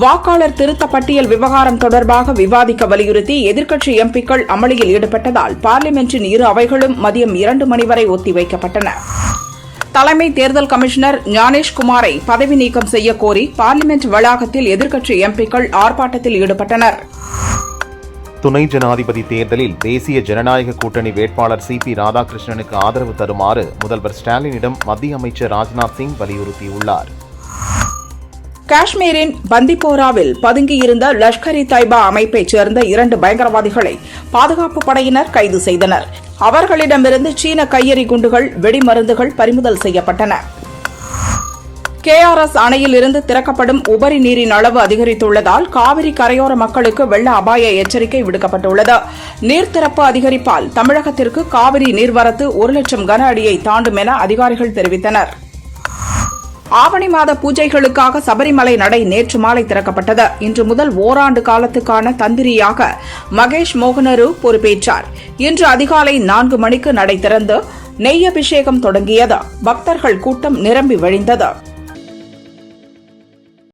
வாக்காளர் திருத்த பட்டியல் விவகாரம் தொடர்பாக விவாதிக்க வலியுறுத்தி எதிர்க்கட்சி எம்பிக்கள் அமளியில் ஈடுபட்டதால் பார்லிமென்டின் இரு அவைகளும் மதியம் 2 மணி வரை ஒத்திவைக்கப்பட்டன. தலைமை தேர்தல் கமிஷனர் ஞானேஷ்குமாரை பதவி நீக்கம் செய்யக்கோரி பார்லிமென்ட் வளாகத்தில் எதிர்க்கட்சி எம்பிக்கள் ஆர்ப்பாட்டத்தில் ஈடுபட்டனர். துணை ஜனாதிபதி தேர்தலில் தேசிய ஜனநாயக கூட்டணி வேட்பாளர் சி.பி. ராதாகிருஷ்ணனுக்கு ஆதரவு தருமாறு முதல்வர் ஸ்டாலினிடம் மத்திய அமைச்சர் ராஜ்நாத் சிங் வலியுறுத்தியுள்ளார். காஷ்மீரின் பந்திப்போராவில் பதுங்கியிருந்த லஷ்கர்-இ-தொய்பா அமைப்பைச் சேர்ந்த 2 பயங்கரவாதிகளை பாதுகாப்பு படையினர் கைது செய்தனர். அவர்களிடமிருந்து சீன கையெறி குண்டுகள், வெடிமருந்துகள் பறிமுதல் செய்யப்பட்டன. KRS அணையிலிருந்து திறக்கப்படும் உபரி நீரின் அளவு அதிகரித்துள்ளதால் காவிரி கரையோர மக்களுக்கு வெள்ள அபாய எச்சரிக்கை விடுக்கப்பட்டுள்ளது. நீர்த்திறப்பு அதிகரிப்பால் தமிழகத்திற்கு காவிரி நீர்வரத்து 1 லட்சம் கன அடியை தாண்டும் என அதிகாரிகள் தெரிவித்தனர். ஆவணி மாத பூஜைகளுக்காக சபரிமலை நடை நேற்று மாலை திறக்கப்பட்டது. இன்று முதல் ஓராண்டு காலத்துக்கான தந்திரியாக மகேஷ் மோகனரு பொறுப்பேற்றார். இன்று அதிகாலை 4 மணிக்கு நடை திறந்து நெய் அபிஷேகம் தொடங்கியது. பக்தர்கள் கூட்டம் நிரம்பி வழிந்தது.